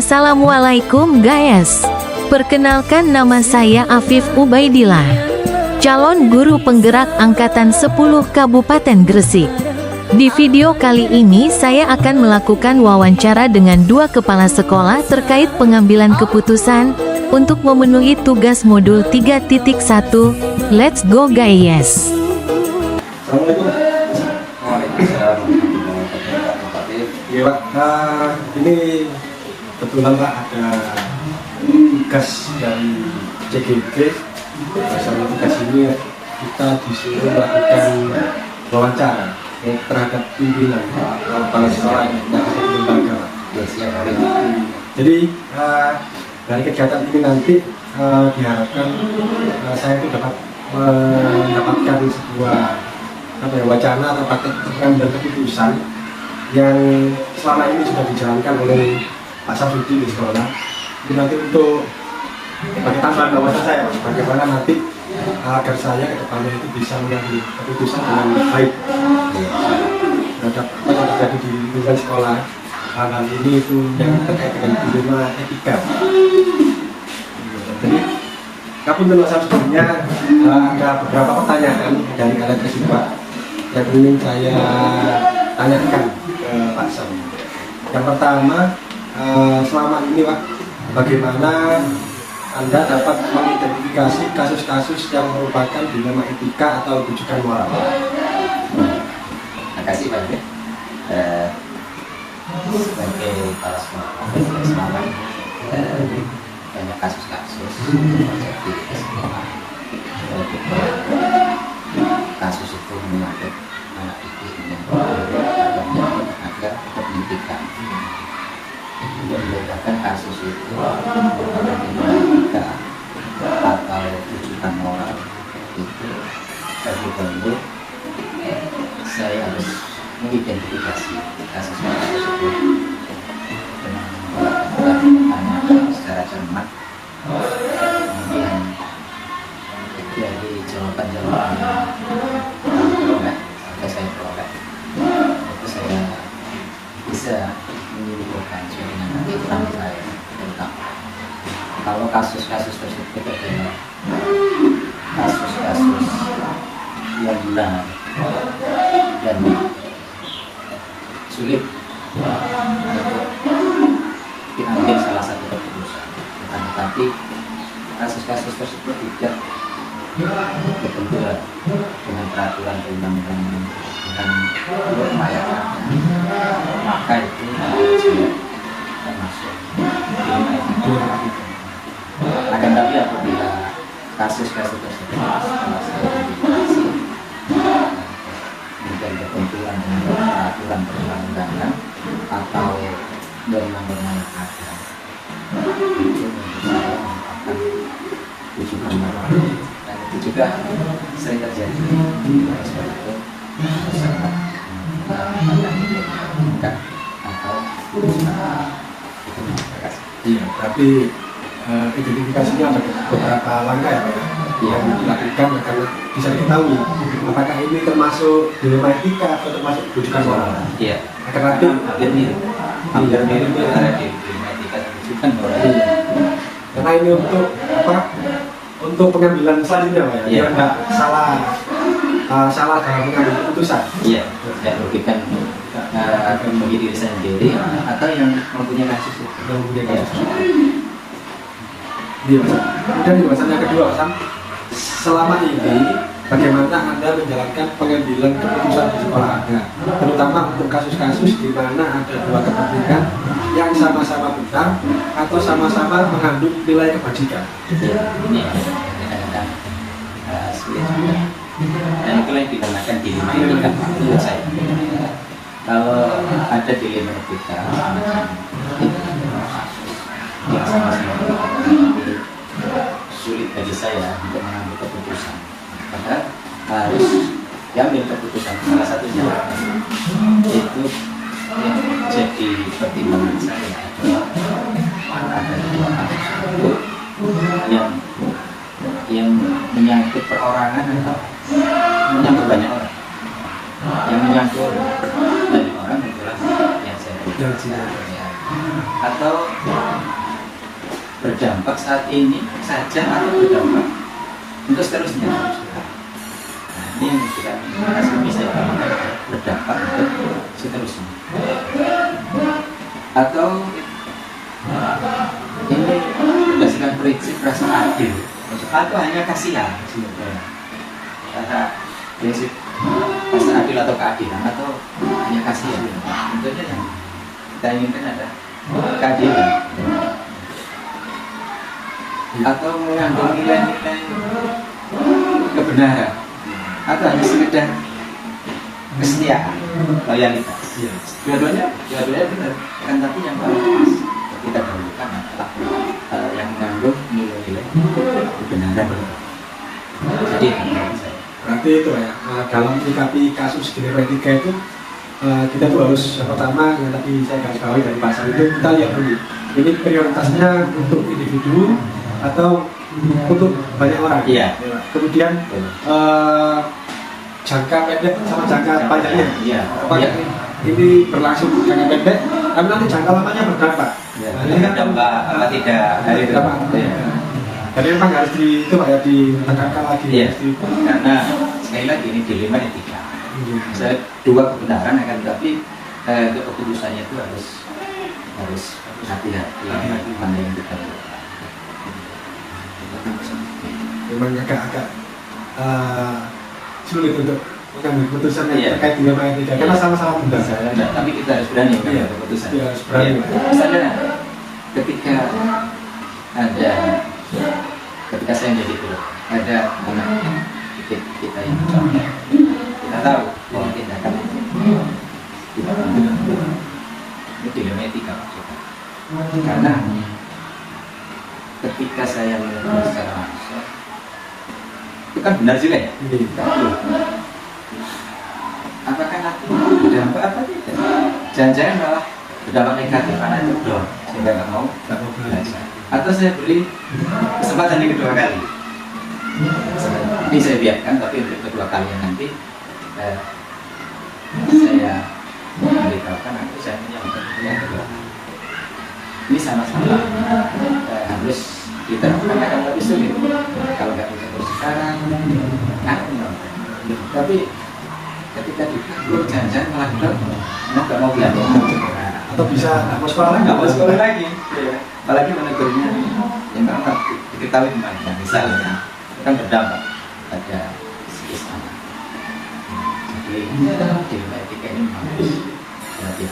Assalamualaikum guys. Perkenalkan, nama saya Afif Ubaidillah, calon guru penggerak angkatan 10 Kabupaten Gresik. Di video kali ini saya akan melakukan wawancara dengan dua kepala sekolah terkait pengambilan keputusan untuk memenuhi tugas modul 3.1. Let's go guys. Assalamualaikum. Waalaikumsalam warahmatullahi wabarakatuh. Iya Pak, ini kebetulan Pak ada tugas dari CGD. Sama tugas ini kita disuruh melakukan wawancara terhadap pimpinan kepala sekolah yang ada di lembaga. Jadi dari kegiatan ini nanti diharapkan saya itu dapat mendapatkan sebuah wacana atau praktek pengambilan keputusan yang selama ini sudah dijalankan oleh Pak Safrudin di sekolah. Ini nanti untuk bagi tambahan wawasan saya, bagaimana nanti agar saya ke depannya itu bisa mengambil keputusan dengan baik terhadap apa yang terjadi di lingkungan sekolah. Hal ini itu yang terkait dengan dilema etika. Jadi, kapunten Mas, sebelumnya ada beberapa pertanyaan dari kalian Pak yang ingin saya tanyakan ke Pak Sam. Yang pertama, selama ini Pak, bagaimana Anda dapat mengidentifikasi kasus-kasus yang merupakan dilema etika atau rujukan moral? Terima kasih Pak. Sebagai kepala sekolah, banyak kasus-kasus terjadi di sekolah. Kasus itu menyangkut anak didik yang agar pendidikan. Membedakan kasus itu etika atau rujukan moral itu perlu saya harus mengidentifikasi kasus tersebut dengan melakukan secara cermat. Kemudian dari jawaban-jawaban sampai saya peroleh itu saya bisa menyimpulkan dengan aturan saya tentang kalau kasus-kasus tersebut adalah kasus-kasus yang benar dan sulit untuk diambil salah satu keputusan, tetapi kasus-kasus tersebut tidak berbenturan dengan peraturan perundang-undangan dan norma yang ada, maka itu juga termasuk dilema etika. Akan tapi apabila kasus-kasus tersebut setelah saya identifikasi kemudian berbenturan dengan peraturan perundang-undangan atau norma-norma yang ada, itu menurut saya merupakan rujukan moral. Dan itu juga sering terjadi. Sebab itu sangat menggunakan atau Iya, tapi identifikasinya ada beberapa langkah ya Pak yang dilakukan agar bisa diketahui apakah ini termasuk dilema etika atau termasuk rujukan moral. Iya, Akan nanti hampir mirip antara dilema etika dan rujukan moral. karena ini untuk apa? Untuk pengambilan selanjutnya Pak ya, Iya. biar nggak salah dalam mengambil keputusan. Iya, tidak merugikan bagi diri sendiri atau yang mempunyai kasus itu. Kemudian kasus. Iya Mas. Dan masalah yang kedua Mas, selama ini bagaimana Anda menjalankan pengambilan keputusan di sekolah Anda, terutama untuk kasus-kasus di mana ada dua kepentingan yang sama-sama benar atau sama-sama mengandung nilai kebajikan. Ini kadang-kadang sulit juga. Dan itulah yang dinamakan dilema etika menurut saya. Kalau ada dilema etika semacam itu yang sama-sama benar, sulit bagi saya untuk mengambil keputusan. Maka harus diambil keputusan. Salah satunya itu yang jadi pertimbangan saya adalah ada dua kasus itu yang menyangkut perorangan atau menyangkut banyak orang. Yang menyangkut banyak orang adalah yang saya Yang sini. atau berdampak saat ini saja atau berdampak untuk seterusnya. Nah, ini yang kita bisa berdampak untuk seterusnya. Atau ini berdasarkan prinsip rasa adil atau hanya kasihan sebenarnya. Karena prinsip rasa adil atau keadilan atau hanya kasihan. Tentunya yang kita inginkan ada keadilan atau mengandung nilai-nilai kebenaran atau hanya sekedar kesetiaan, loyalitas. Dua-duanya benar. Kan tapi yang paling pas kita dahulukan adalah yang mengandung nilai-nilai kebenaran. Jadi berarti itu ya, dalam menyikapi kasus di level 3 itu kita tuh harus yang pertama yang tadi saya garis bawahi dari pasal itu, kita lihat dulu ini prioritasnya untuk individu atau untuk banyak orang. Iya. Kemudian jangka pendek sama jangka panjangnya. Iya. Apakah ini berlangsung jangka pendek, tapi nanti jangka lamanya berdampak. Ya, Nah, ini kan berdampak apa tidak hari itu. Iya. Jadi memang harus itu Pak ya, ditekankan lagi. Iya. Karena sekali lagi ini dilema etika. Saya dua kebenaran akan, tapi keputusannya itu harus hati-hati mana yang kita buat. Memang agak sulit untuk mengambil keputusan yang terkait dilema etika karena sama-sama benar. Tapi kita harus berani mengambil keputusan. Iya, harus berani. Misalnya ketika saya menjadi guru, ada anak kita yang contoh, kita tahu bahwa tindakan kita ini dilema etika maksudnya. Karena ketika saya melihat secara langsung, itu kan benar juga ya. Apakah nanti berdampak apa tidak? Jangan-jangan malah berdampak negatif karena itu dong, sehingga nggak mau belajar. Atau saya beri kesempatan yang kedua kali. Ini saya biarkan, tapi untuk kedua kali nanti saya memberitahukan nanti saya menyampaikan yang kedua. Ini sama-sama harus diterapkan, akan lebih sulit kalau nggak bisa sekarang. Tapi ketika dikabur jangan malah nggak mau belajar Atau bisa nggak mau sekolah lagi? Nggak mau sekolah lagi. Apalagi menegurnya yang pertama diketahui di mana. Misalnya kan berdampak pada psikis anak. Jadi dilema etika ini memang harus hati-hati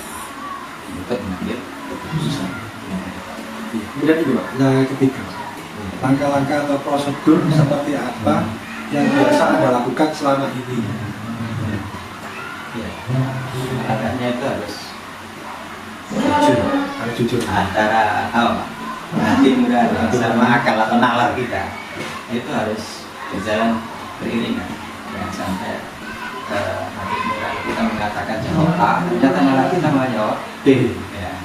untuk mengambil keputusan. Kemudian juga yang ketiga, langkah-langkah atau prosedur seperti apa yang biasa Anda lakukan selama ini? Ya, makanya itu harus jujur antara hati nurani sama akal atau nalar kita itu harus berjalan beriringan. Jangan sampai hati nurani kita mengatakan jawab A, ternyata nalar kita malah jawab B. Ya.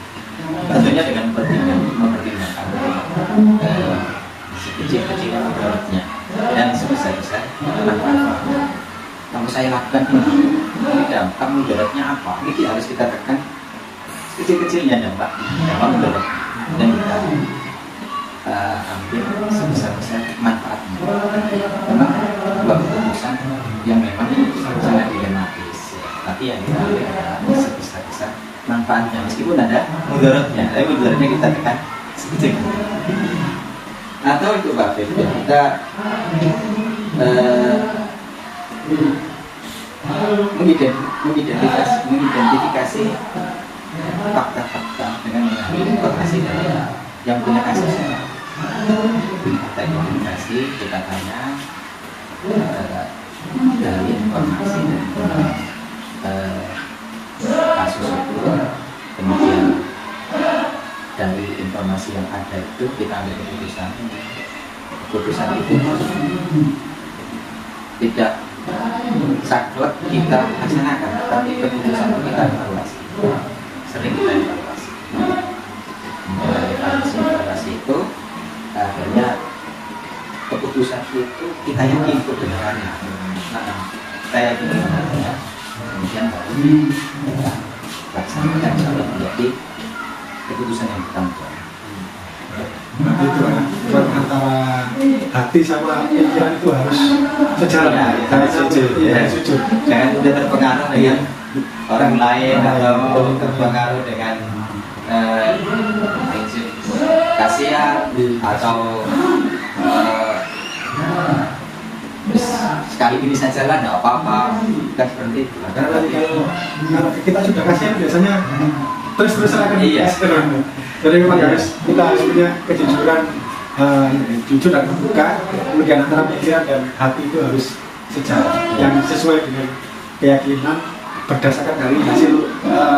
Tentunya dengan mempertimbangkan sekecil-kecil mudaratnya dan sebesar-besar manfaatnya. Kalau saya lakukan ini dampak mudaratnya apa? Ini harus kita tekan kecil-kecilnya dampak mudarat dan kita ambil sebesar-besar manfaatnya. Memang dua keputusan yang memang sangat dilematis, tapi yang kita ambil adalah sebesar-besar manfaatnya meskipun ada mudaratnya, tapi mudaratnya kita tekan sedikit. Atau itu Pak Fib, kita mengidentifikasi fakta-fakta dengan mengambil informasi dari yang punya kasusnya. Kita identifikasi, kita tanya dari informasi dari kasus itu, kemudian dari informasi yang ada itu kita ambil keputusan. Keputusan itu tidak saklek kita laksanakan, tapi keputusan itu kita evaluasi. Sering kita evaluasi. Dari evaluasi itu akhirnya keputusan itu kita yakin kebenarannya. Nah, saya yakin kebenarannya. Kemudian baru kita laksanakan sampai menjadi keputusan yang bertanggung jawab. Berarti itu ya, bukan antara hati sama pikiran itu harus sejalan, Ya, jangan jujur, ya. jujur. Jangan mudah terpengaruh dengan orang lain atau terpengaruh dengan prinsip kasihan atau sekali ini saja lah, nggak apa-apa, kan seperti itu. Karena tadi kalau kita sudah kasihan biasanya terus-terusan akan Iya. Jadi memang kita harus punya kejujuran, jujur dan terbuka. Kemudian antara pikiran dan hati itu harus sejalan, yang sesuai dengan keyakinan berdasarkan dari hasil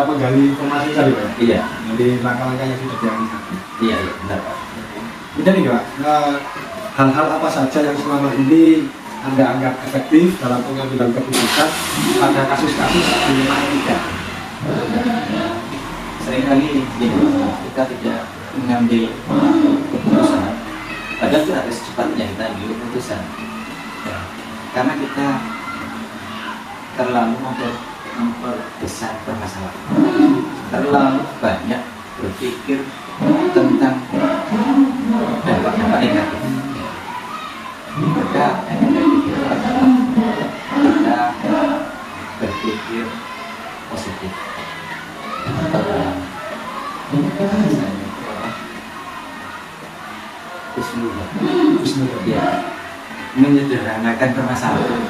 menggali informasi tadi Pak. Iya, Dari langkah-langkah yang sudah diambil. iya, benar Pak. Jadi Pak, hal-hal apa saja yang selama ini Anda anggap efektif dalam pengambilan keputusan pada kasus-kasus di etika? Seringkali kita tidak mengambil keputusan, padahal itu harus cepatnya kita ambil keputusan, ya. Karena kita terlalu memperbesar permasalahan, terlalu banyak berpikir tentang dampak-dampak negatif. Kita berpikir positif. Ya, menyederhanakan permasalahan,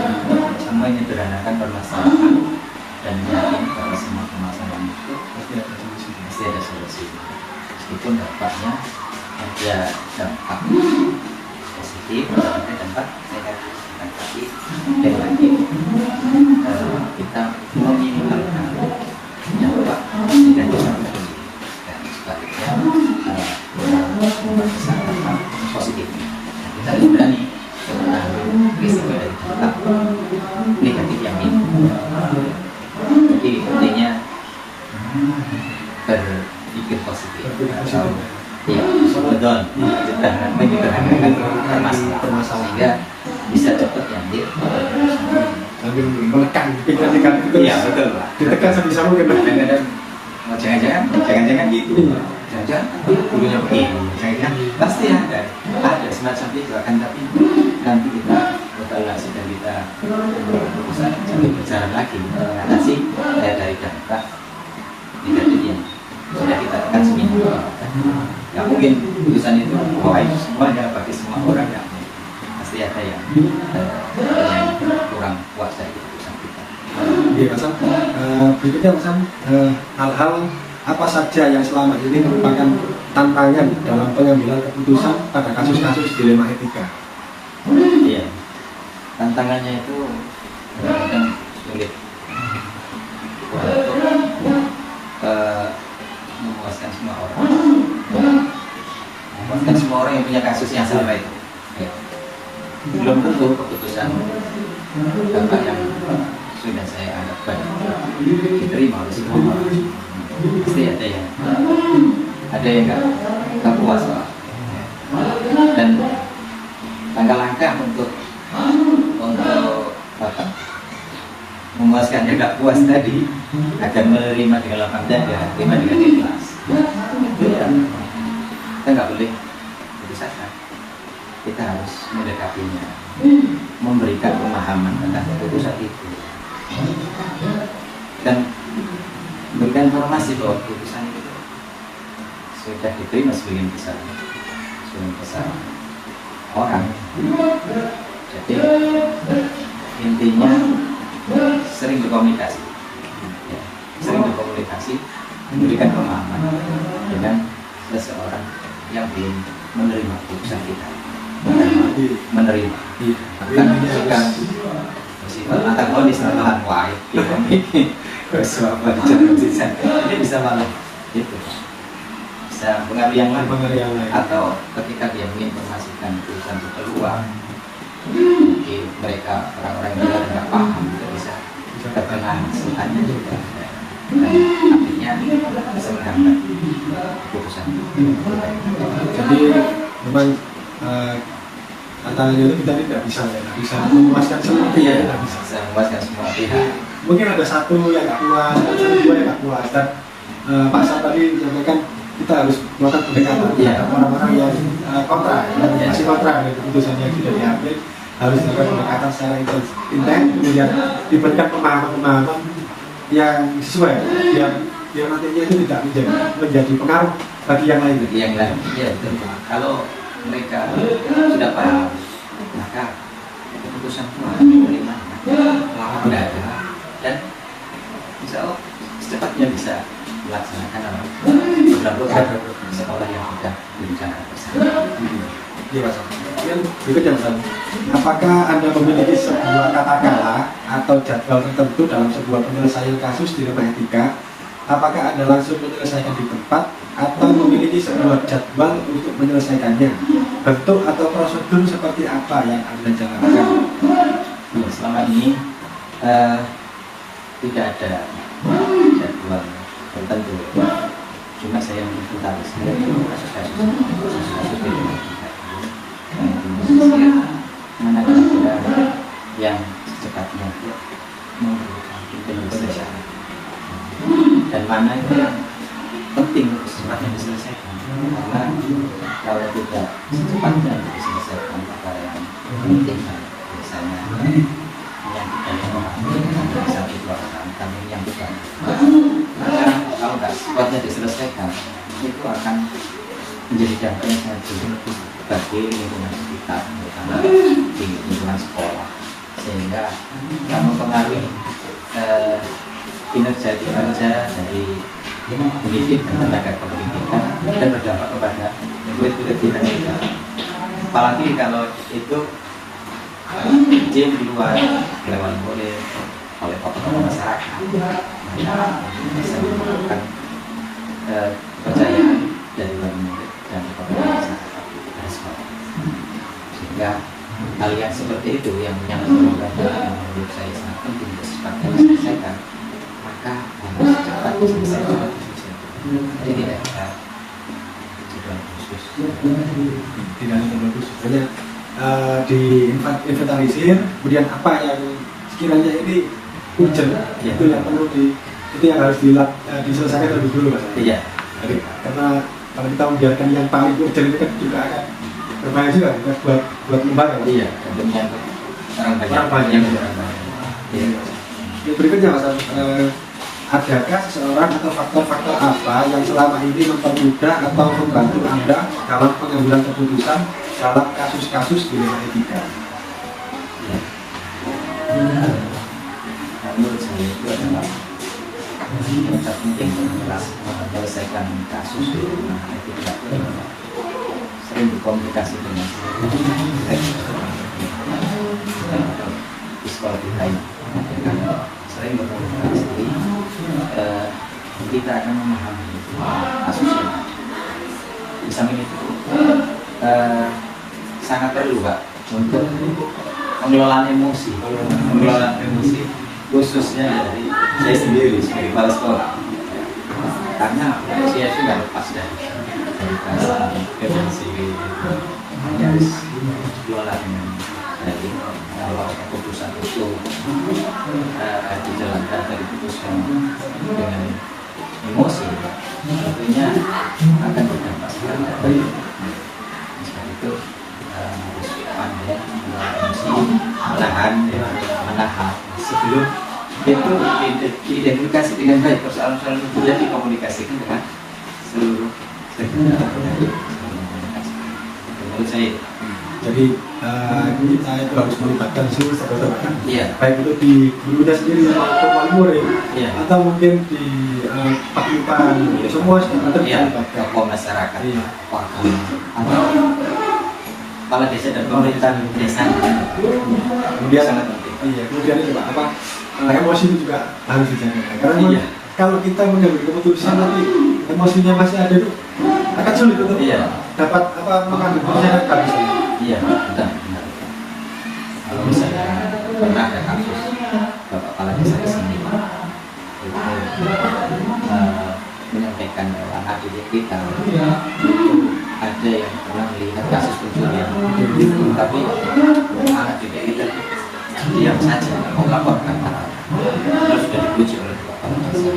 dan yakin bahwa semua permasalahan itu pasti ada solusi. Meskipun dampaknya ada dampak positif, ada dampak negatif, tapi yang lagi kita meminimalkan dampak negatif dan sebaliknya membesar dampak positif. Kita harus berani risiko dari dampak negatif yang ini. Jadi intinya berpikir positif atau ya betul, menyederhanakan permasalahan sehingga bisa cepat diambil. Sambil menekan pikiran itu. Iya betul Pak. Ditekan sebisa mungkin. Kadang-kadang jangan gitu. Jangan dulunya begini. Jangan pasti ada semacam itu akan, tapi nanti kita evaluasi dan kita bisa berjalan lagi mengatasi dari dampak negatif yang sudah kita tekan seminggu. Nggak mungkin keputusan itu baik semuanya bagi semua orang, ya. Pasti ada yang kurang puas dari keputusan kita. Iya Mas Sam. Berikutnya Mas Sam, hal-hal apa saja yang selama ini merupakan tantangan dalam pengambilan keputusan pada kasus-kasus dilema etika? Iya, tantangannya itu kadang sulit untuk memuaskan semua orang, yang punya kasus yang sama itu. Ya. Belum tentu keputusan Bapak yang sudah saya anggap baik diterima oleh semua orang. Pasti ada yang nggak puas, Pak. Dan langkah-langkah untuk Bapak memuaskan yang nggak puas tadi agar menerima dengan lapang dada, terima dengan ikhlas. Itu ya, kita nggak boleh putus asa. Kita harus mendekatinya, memberikan pemahaman tentang keputusan itu, dan memberikan informasi bahwa keputusan itu sudah diterima sebagian besar orang. Jadi intinya sering berkomunikasi, ya, memberikan pemahaman dengan seseorang yang belum menerima keputusan kita, menerima, bukan bersifat antagonis malahan wahid, ini bisa malah itu, bisa pengaruh yang lain, atau ketika dia menginformasikan keputusan itu keluar, mungkin mereka orang-orang yang tidak paham tidak bisa terkena hanya juga, dan artinya bisa menghambat keputusan. Jadi memang tantangannya itu kita tidak bisa memuaskan semua pihak, tidak bisa. Bisa memuaskan semua pihak. Mungkin ada satu yang nggak puas, ada dua yang nggak puas, dan Pak Sam tadi menyampaikan kita harus melakukan pendekatan terhadap orang-orang yang kontra, yang masih kontra dengan keputusan yang sudah diambil, harus dilakukan pendekatan secara intens, kemudian diberikan pemahaman-pemahaman yang sesuai, yang nantinya itu tidak menjadi pengaruh bagi yang lain. Yang lain, ya betul. Kalau mereka sudah paham, maka keputusan itu harus diterima, tidak ada, dan insya Allah secepatnya bisa melaksanakan program sekolah yang sudah direncanakan bersama. Iya Mas. Yang berikutnya Mas, apakah Anda memiliki sebuah katakanlah atau jadwal tertentu dalam sebuah penyelesaian kasus di rumah etika? Apakah Anda langsung menyelesaikan di tempat atau memiliki sebuah jadwal untuk menyelesaikannya? Bentuk atau prosedur seperti apa yang Anda jalankan? Selama ini tidak ada jadwal tertentu. Cuma saya mengikuti kasus-kasus mana kira-kira yang secepatnya memerlukan penyelesaian dan mana itu yang penting untuk secepatnya diselesaikan, karena kalau tidak secepatnya diselesaikan maka yang penting biasanya yang kita satu dua orang kami yang bukan, maka kalau nggak secepatnya diselesaikan itu akan menjadi dampak yang sangat buruk bagi lingkungan sekitar, terutama di lingkungan sekolah, sehingga akan mempengaruhi kinerja dari pendidik dan tenaga kependidikan dan berdampak kepada murid-murid kita. Apalagi kalau itu izin di luar lewat oleh tokoh masyarakat, maka bisa menyebabkan kepercayaan dari murid dan kepada masyarakat dan sekolah. Sehingga hal yang seperti itu yang menurut saya sangat penting untuk secepatnya diselesaikan, maka harus cepat diselesaikan. Jadi tidak ada jadwal khusus. Tidak ada jadwal khusus. Hanya diinventarisir, kemudian apa yang sekiranya ini urgent, itu yang perlu itu yang harus diselesaikan lebih dulu Mas. Iya. Jadi, karena kalau kita membiarkan yang paling urgent itu kan juga akan berbahaya juga buat lembaga. Iya. Dan orang banyak. Iya. Yang berikutnya Mas, adakah seseorang atau faktor-faktor apa yang selama ini mempermudah atau membantu Anda dalam pengambilan keputusan dalam kasus-kasus di luar etika? Ya. Menurut saya itu adalah yang terpenting adalah menyelesaikan kasus di rumah etika, sering berkomunikasi dengan sekolah kita ini. Sering berkomunikasi, kita akan memahami kasusnya. Di samping itu sangat perlu Pak untuk pengelolaan emosi, khususnya dari saya sendiri sebagai kepala sekolah, karena saya juga lepas dari perasaan emosi, harus dikelola dengan baik. Kalau keputusan itu dijalankan atau diputuskan dengan emosi, tentunya akan berdampak sekali. Sebab itu harus pandai emosi, menahan sebelum itu diidentifikasi dengan baik persoalan-persoalan itu dan dikomunikasikan dengan seluruh stakeholder. Menurut saya. Jadi kita itu harus melibatkan seluruh stakeholder, baik itu di gurunya sendiri maupun wali murid, atau mungkin di paguyuban, semua stakeholder dilibatkan. Tokoh masyarakat, atau kepala desa dan pemerintahan desa. Kemudian sangat penting. Kemudian itu Pak, emosi itu juga harus dijaga. Karena kalau kita mengambil keputusan nanti emosinya masih ada itu akan sulit untuk dapat mengambil keputusan yang bagus. Iya, benar. Kalau misalnya pernah ada kasus Bapak Kepala Desa di sini itu menyampaikan bahwa adik kita itu ada yang pernah melihat kasus pencurian, tapi anak didik kita diam saja, mau laporkan, terus sudah dipuji oleh Bapak Kepala Desa.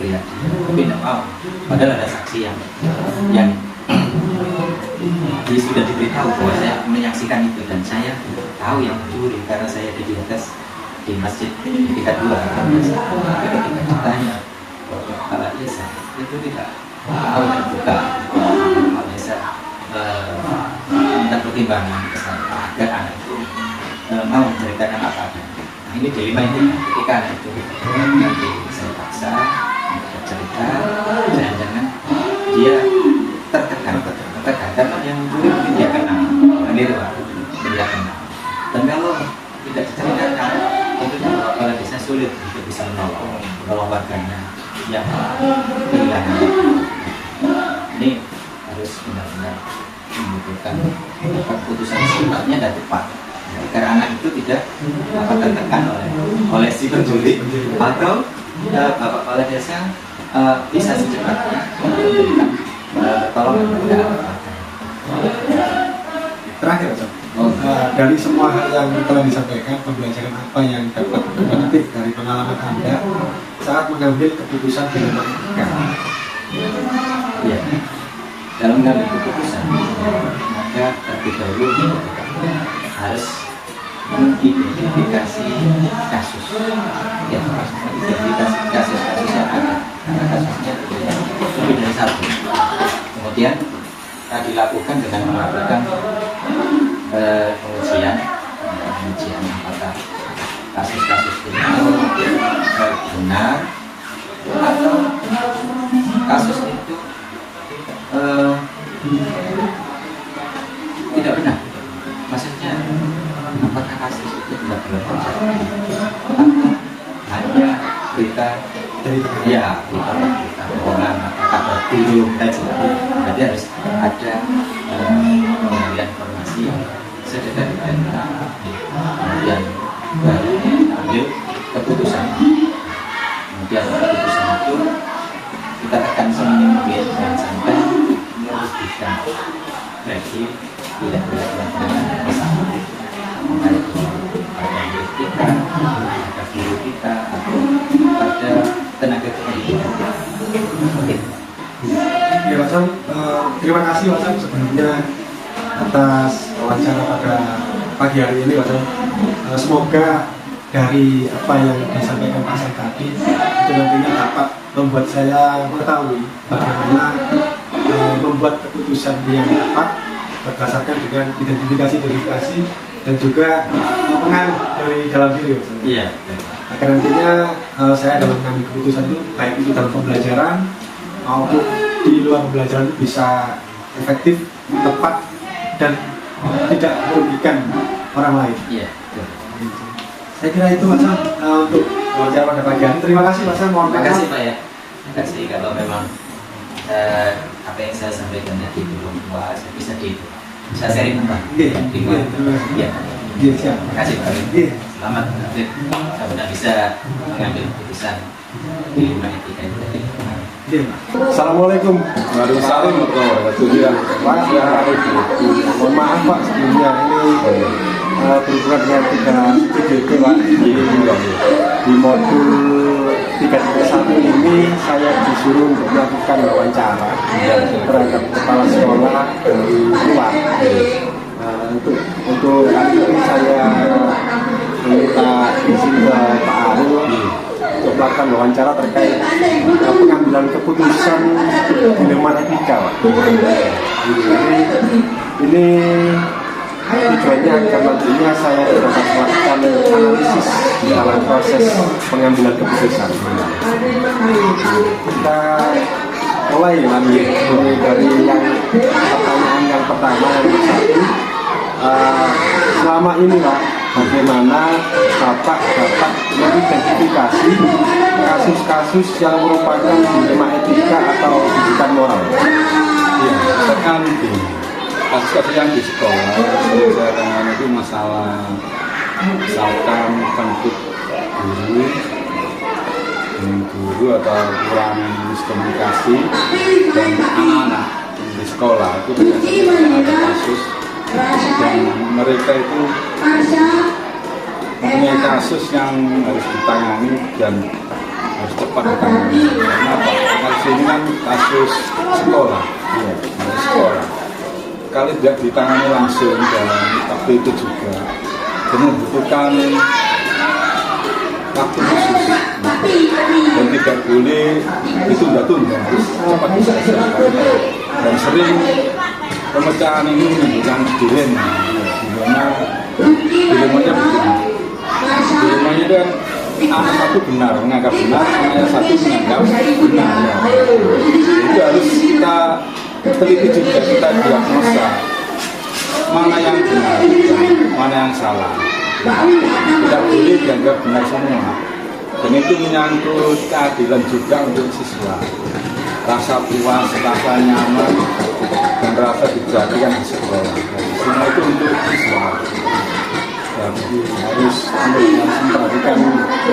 pribadi, tapi tidak mau. Padahal ada saksi yang dia sudah diberitahu bahwa saya menyaksikan itu, dan saya tahu yang mencuri karena saya di atas di masjid di tingkat 2. Tapi ketika ditanya kalau Isa itu tidak mau terbuka, kalau Isa minta pertimbangan ke saya agar anak itu mau menceritakan apa adanya. Nah, ini dilema ini ketika anak itu nanti saya paksa untuk bercerita, jangan-jangan dia tertekan karena yang mencuri mungkin dia kenal, itu Pak, dia kenal. Dan kalau tidak diceritakan, itu kepala desa sulit untuk bisa menolong warganya yang kehilangan. Ini harus benar-benar membutuhkan keputusan sifatnya dan tepat, agar anak itu tidak tertekan oleh si pencuri, atau bapak kepala desa bisa secepatnya memberikan pertolongan kepada anak. Terakhir, dari semua hal yang telah disampaikan, pembelajaran apa yang dapat dipetik dari pengalaman Anda saat mengambil keputusan di rumah etika? Ya, dalam mengambil keputusan, maka terlebih dahulu harus mengidentifikasi kasus. Ya, mengidentifikasi kasus-kasus yang ada, karena kasusnya lebih dari satu. Kemudian dilakukan dengan melakukan pengujian apakah kasus-kasus ini benar atau kasus itu tidak benar. Maksudnya apakah kasus itu tidak benar terjadi atau hanya berita bohongan, kabar burung saja. Berarti harus ada pengalian informasi yang sedetail-detailnya, kemudian baru ambil keputusan. Kemudian keputusan itu kita tekan seminim mungkin, jangan sampai merugikan bagi tidak benar-benar bersama. Entah itu pada diri kita, pada guru kita, atau pada tenaga pendidikan. Ya Mas Sam, terima kasih Mas Sam sebelumnya atas wawancara pada pagi hari ini Mas Sam. Semoga dari apa yang disampaikan Pak Sam tadi itu nantinya dapat membuat saya mengetahui bagaimana membuat keputusan yang tepat berdasarkan dengan identifikasi dan juga pengaruh dari dalam diri Mas Sam. Iya. Agar nantinya saya dalam mengambil keputusan itu baik itu dalam pembelajaran maupun di luar pembelajaran itu bisa efektif, tepat, dan tidak merugikan orang lain. Iya. Saya kira itu Mas Sam untuk wawancara pada pagi hari. Terima kasih Mas Sam. Terima kasih Pak ya. Terima kasih kalau memang apa yang saya sampaikan tadi belum puas, bisa saya sharing Pak. Iya. Iya. Iya, siap. Terima kasih Pak. Iya. Selamat mudah-mudahan bisa mengambil keputusan di rumah etika itu tadi. Assalamualaikum warahmatullahi wabarakatuh. Mohon maaf Pak sebelumnya, ini berhubungan dengan 3 Pak. Di modul 3.1 ini saya disuruh untuk melakukan wawancara terhadap kepala sekolah dari luar. Untuk kali ini saya meminta izin ke Pak Arul untuk melakukan wawancara terkait pengambilan keputusan di rumah etika. Ini tujuannya agar nantinya saya dapat melakukan analisis dalam proses pengambilan keputusan. Kita mulai dari yang pertanyaan yang pertama, yang satu. Selama ini Pak, bagaimana Bapak dapat mengidentifikasi kasus-kasus yang merupakan dilema etika atau didikan moral? Ya, sekali kasus-kasus yang di sekolah sering saya tangani itu masalah misalkan konflik guru atau kurang miskomunikasi dan anak-anak di sekolah itu biasanya ada kasus dan mereka itu mempunyai kasus yang harus ditangani dan harus cepat pada kami. Kenapa? Kasus ini kan kasus sekolah, kasus sekolah. Kalau tidak ditangani langsung dan waktu itu juga membutuhkan waktu khusus dan tidak boleh ditunda-tunda, harus cepat diselesaikan. Dan sering pemecahan ini menimbulkan dilema, dilemanya begini. Dilemanya kan anak satu benar, menganggap benar, anak satu menganggap benar. Itu harus kita teliti juga, kita diagnosa mana yang benar, mana yang salah. Tidak boleh dianggap benar semua. Dan itu menyangkut keadilan juga untuk siswa. Rasa puas, rasa nyaman, dan rasa dijadikan di sekolah. Semua itu untuk siswa. Jadi harus memperhatikan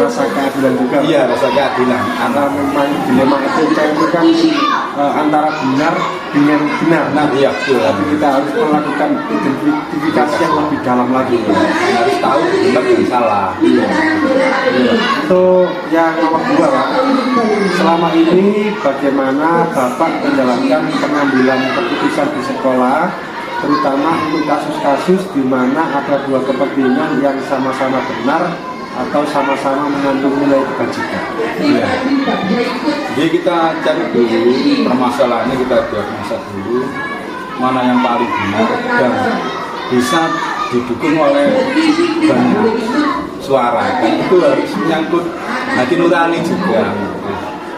rasa keadilan juga. Iya, rasa keadilan. Karena memang dilema etika itu kan antara benar dengan benar. Nah, iya, betul. Tapi kita harus melakukan identifikasi yang lebih dalam lagi. Harus tahu benar dan salah. Iya. Untuk yang nomor 2, Pak. Selama ini bagaimana Bapak menjalankan pengambilan keputusan di sekolah, terutama untuk kasus-kasus di mana ada dua kepentingan yang sama-sama benar atau sama-sama mengandung nilai kebajikan. Ya. Jadi kita cari dulu permasalahannya, kita diagnosa dulu mana yang paling benar dan bisa didukung oleh banyak suara. Dan itu harus menyangkut hati nurani juga.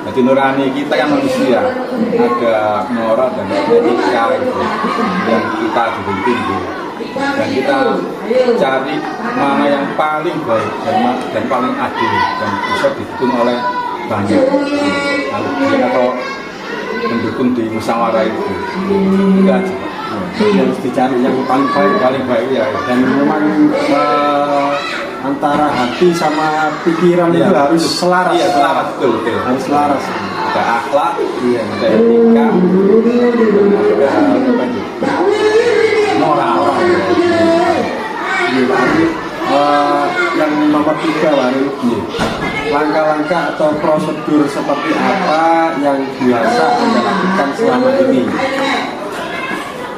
Hati nurani kita kan manusia, ada moral dan etika gitu, yang kita tinggi. Dan kita cari mana yang paling baik dan paling adil dan bisa didukung oleh banyak atau mendukung di musyawarah itu. Itu aja. Harus dicari yang paling baik ya. Dan memang antara hati sama pikiran itu harus selaras. Iya, selaras, betul. Harus selaras. Ada akhlak, ada etika, ada moral. Yang nomor 3, baru langkah-langkah atau prosedur seperti apa yang biasa Anda lakukan selama ini?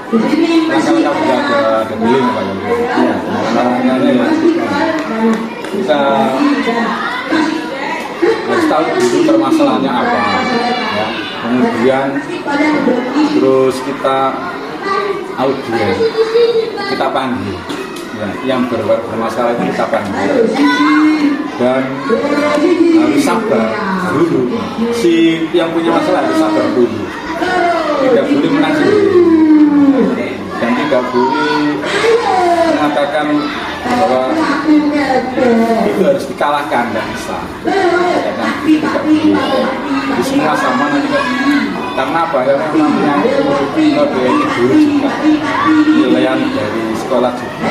Langkah-langkah ada billing Pak ya? Iya, langkah-langkahnya kita harus tahu dulu permasalahannya apa, ya. Kemudian terus kita audiens, kita panggil, ya, yang bermasalah itu kita panggil dan harus sabar dulu. Si yang punya masalah harus sabar dulu, tidak boleh menang sendiri dan tidak boleh mengatakan bahwa itu harus dikalahkan, dan bisa. Karena tidak boleh. Di semua sama nanti kan. Karena apa ya, namanya kode etik guru juga, nilaian dari sekolah juga.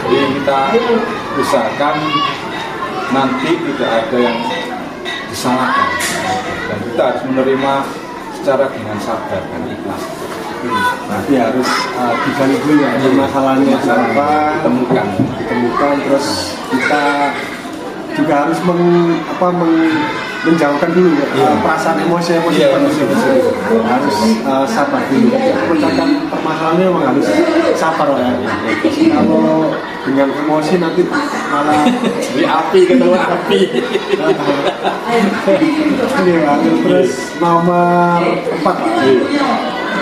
Jadi kita usahakan nanti tidak ada yang disalahkan, dan kita harus menerima secara dengan sabar dan ikhlas. Berarti harus digali dulu ya, masalahnya apa, ditemukan, terus kita juga harus menjauhkan dulu ya, perasaan emosi harus sabar dulu. Memecahkan permasalahannya memang harus sabar ya. Kalau dengan emosi nanti malah di api, ketemu api. Terus nomor 4,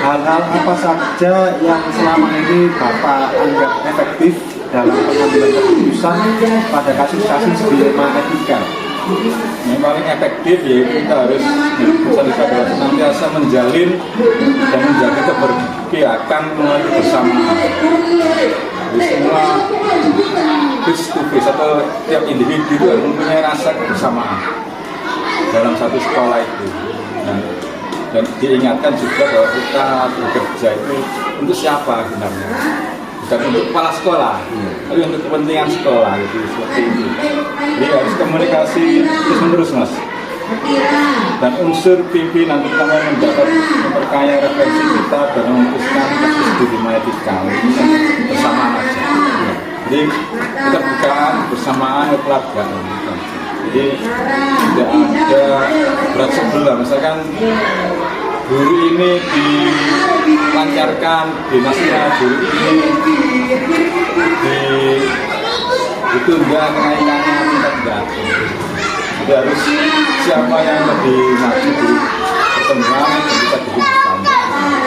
hal-hal apa saja yang selama ini Bapak anggap efektif dalam pengambilan keputusan pada kasus-kasus dilema etika? Yang paling efektif ya kita harus senantiasa menjalin dan menjaga keberpihakan melalui bersamaan. Di semua face to face atau tiap individu itu mempunyai rasa kebersamaan dalam satu sekolah itu. Dan diingatkan juga bahwa kita bekerja itu untuk siapa sebenarnya, bukan untuk kepala sekolah, tapi untuk kepentingan sekolah, gitu, seperti itu. Jadi harus komunikasi terus-menerus Mas. Dan unsur pimpinan terutama memperkaya referensi kita dan memutuskan kasus dilema etika bersamaan aja. Jadi keterbukaan, bersamaan, kekeluargaan. Jadi tidak ada berat sebelah. Misalkan guru ini dilancarkan, dinasnya guru ini ditunda kenaikannya, tidak enggak. Jadi harus siapa yang lebih maju di pertemuan bisa duduk bersama.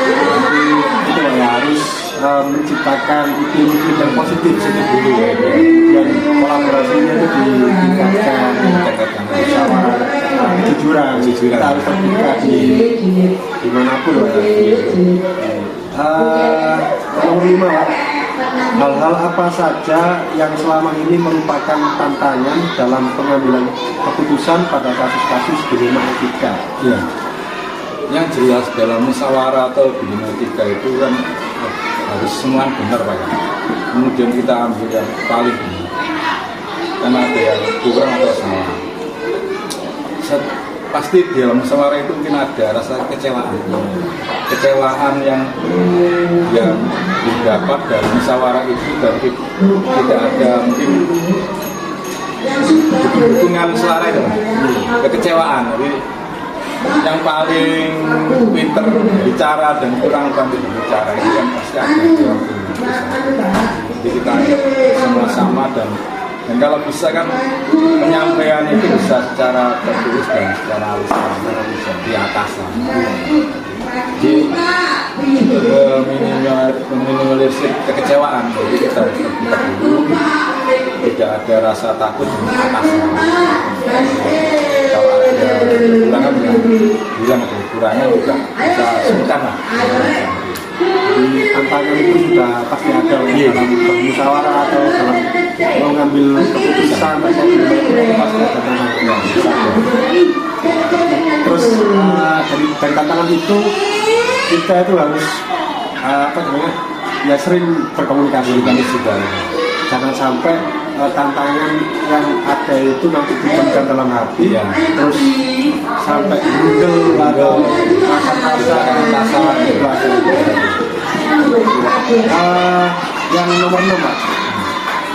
Nanti itu ya harus menciptakan iklim yang positif sejak dulu ya. Dan kolaborasinya itu ditingkatkan, musyawarah, kejujuran. Kita harus terbuka dimanapun lah. Nomor 5 Pak. Hal-hal apa saja yang selama ini merupakan tantangan dalam pengambilan keputusan pada kasus-kasus dilema etika? Ya. Yang jelas dalam musyawarah atau dilema etika itu kan harus semua benar Pak. Kemudian kita ambil yang paling benar. Karena ada yang kurang atau salah. Pasti di dalam musyawarah itu mungkin ada rasa kecewaan yang didapat dari musyawarah itu, dan tidak ada mungkin dukungan suara itu, kekecewaan. Jadi yang paling pinter bicara dan kurang pandai berbicara itu kan pasti ada di dalam jadi kita sama-sama dan kalau bisa kan penyampaian itu bisa secara tertulis dan secara lisan di atas lah. Jadi meminimalisir kekecewaan, jadi kita harus terbuka dulu, tidak ada rasa takut di atas. Kalau ada kekurangan bilang ada kekurangan juga bisa sungkan lah. Jadi tantangan itu sudah pasti ada dalam bermusyawarah atau dalam mengambil keputusan terkait dengan pasti ada tantangan. Terus dari tantangan itu kita itu harus ya sering berkomunikasi juga. Jangan sampai tantangan yang ada itu nanti dipendam dalam hati, terus sampai gundel atau rasa yang nomor 6 Pak.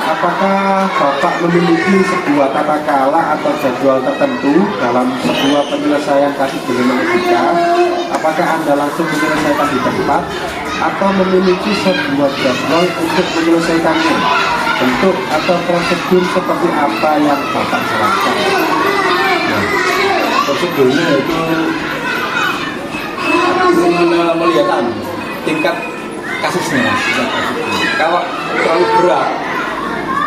Apakah Bapak memiliki sebuah tata kala atau jadwal tertentu dalam sebuah penyelesaian kasus dilema etika? Apakah Anda langsung menyelesaikan di tempat atau memiliki sebuah jadwal untuk menyelesaikannya? Bentuk atau prosedur seperti apa yang Bapak jelaskan? Nah, prosedurnya itu melihat tingkat kasusnya. Kalau terlalu berat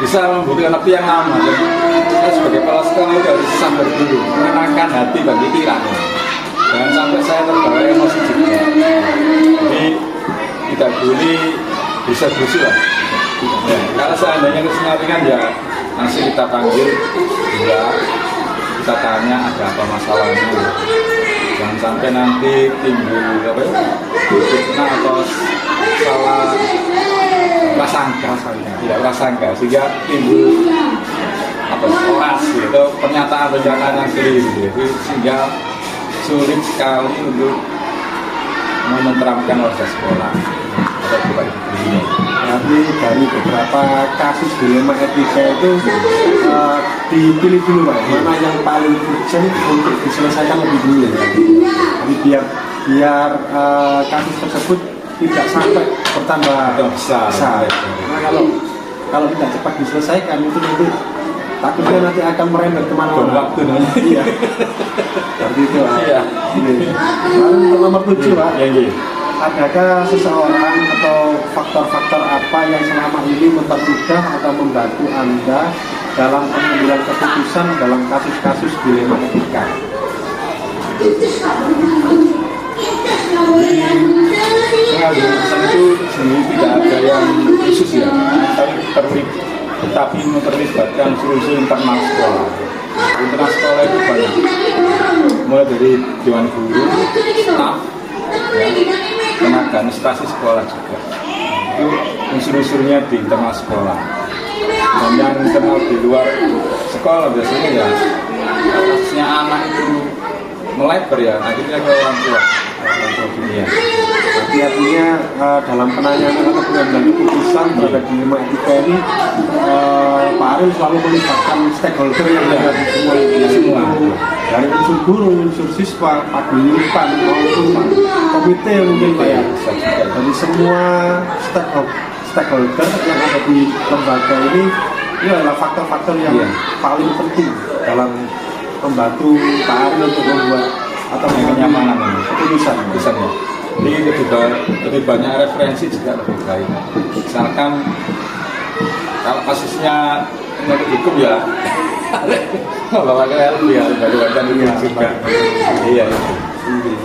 bisa membutuhkan waktu yang lama. Jadi saya sebagai kepala sekolah itu harus sabar dulu, menenangkan hati dan pikiran. Jangan sampai saya terbawa emosi juga. Jadi tidak boleh berusaha lah. Ya, kalau seandainya kesenangan ya langsung kita panggil, kita tanya ada apa masalahnya. Jangan sampai nanti timbul fitnah atau salah tidak prasangka sehingga timbul oras gitu, pernyataan yang keliru gitu, sehingga sulit sekali untuk menenteramkan warga sekolah atau bukan ini. Tapi dari beberapa kasus dilema etika itu dipilih dulu Pak, mana yang paling urgent untuk diselesaikan lebih dulu. Jadi biar kasus tersebut tidak sampai bertambah besar. Nah, kalau tidak cepat diselesaikan itu nanti takutnya nanti akan merembet kemana-mana. Waktu iya. Seperti itu Pak. Iya. Lalu untuk nomor 7 Pak. Adakah seseorang atau faktor-faktor apa yang selama ini mempermudah atau membantu Anda dalam pengambilan keputusan dalam kasus-kasus dilema etika? Pengambilan keputusan itu sebenarnya tidak ada yang khusus ya, tapi memperlibatkan seluruh internal sekolah. Internal sekolah itu banyak, mulai dari dewan guru, staf, tenaga administrasi sekolah juga. Itu unsur-unsurnya di internal sekolah. Dan yang internal di luar sekolah biasanya ya kasusnya anak itu melebar ya, akhirnya ke orang tua dunia. Artinya dalam penanyaan atau pengambilan keputusan terhadap dilema etika ini, Pak Ariel selalu melibatkan stakeholder yang ada di semua, dari unsur guru, unsur siswa, paguyuban maupun komite mungkin Pak ya. Dari semua stakeholder yang ada di lembaga ini adalah faktor-faktor yang paling penting dalam membantu Pak Ariel untuk membuat atau kenyamanan keputusan ya. Ini lebih banyak referensi juga lebih baik. Misalkan kalau kasusnya menurut hukum ya bawa ke LB ya, baca juga. Iya.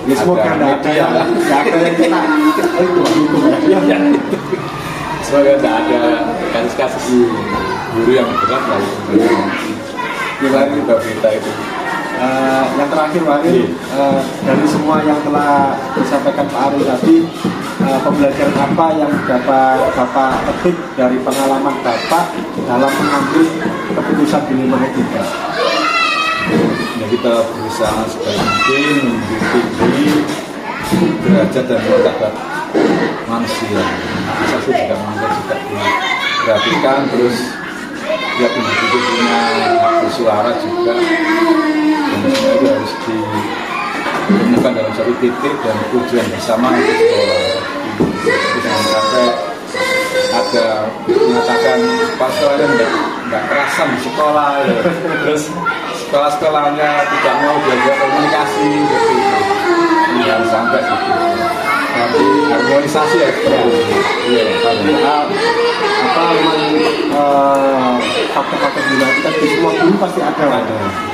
Ya, semoga tidak ada yang kita itu hukum ya. Semoga tidak ada kasus-kasus guru yang berat lah. Gimana kita itu? Yang terakhir Pak Ariel, dari semua yang telah disampaikan Pak Ariel tadi, pembelajaran apa yang dapat Bapak petik dari pengalaman Bapak dalam mengambil keputusan dilema etika? Ya, kita berusaha sebaik mungkin menjadi derajat dan martabat manusia. Asasi juga manusia juga diperhatikan, terus ya individu punya hak bersuara juga. Dan semua itu harus ditemukan dalam satu titik dan tujuan bersama untuk sekolah. Jangan sampai ada mengatakan pas sekolahnya nggak kerasan di sekolah, ya. Terus sekolah-sekolahnya tidak mau belajar komunikasi gitu. Ini jangan sampai gitu. Tapi harmonisasi ya. Iya, faktor-faktor dinamika di semua guru pasti ada.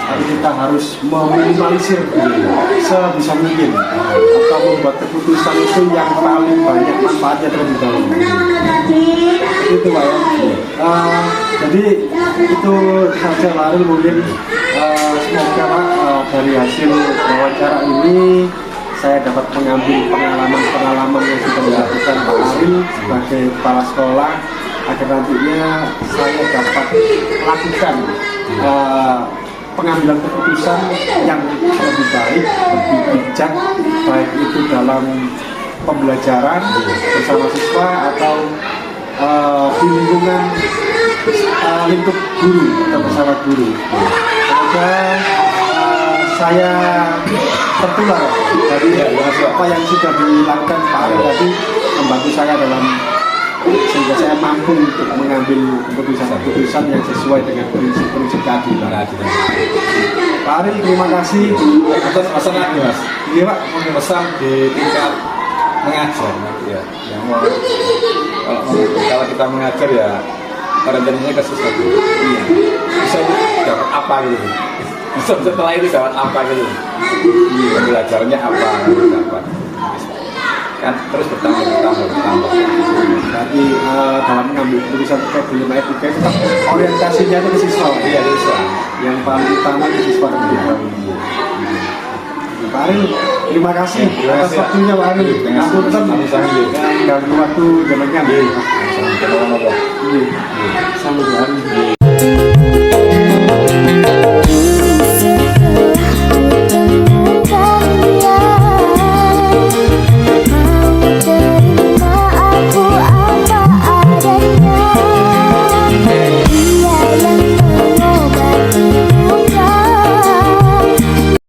Tapi kita harus meminimalisir sebisa mungkin atau membuat keputusan itu yang paling banyak manfaatnya terlebih dahulu. Itu Pak ya. Jadi itu saja lalu mungkin semoga Pak dari hasil wawancara ini saya dapat mengambil pengalaman yang sudah dilakukan Pak Ariel sebagai kepala sekolah, agar nantinya saya dapat melakukan pengambilan keputusan yang lebih baik, lebih bijak, baik itu dalam pembelajaran bersama siswa atau di lingkungan lingkup guru atau bersama guru. Semoga saya tertular dari apa yang sudah dilakukan Pak Ariel tadi, membantu saya dalam sehingga saya mampu untuk mengambil keputusan yang sesuai dengan prinsip-prinsip keadilan. Pak Ariel, terima kasih atas pesan lagi Mas. Iya Pak, pesan di tingkat mengajar ya. Yang kalau kita mengajar ya rencananya ke sesuatu. Iya. Bisa dapat apa gitu. Setelah itu dapat apa gitu. Iya, belajarnya apa dapat. Kan terus bertambah. Jadi dalam mengambil keputusan terkait dilema etika itu orientasinya itu ke siswa. Iya, siswa. Yang paling utama ke siswa terlebih dahulu. Pak Ariel, terima kasih atas waktunya Pak Ariel. Ngapunten yang ganggu waktu jenengan. Sama-sama. Iya. Sampai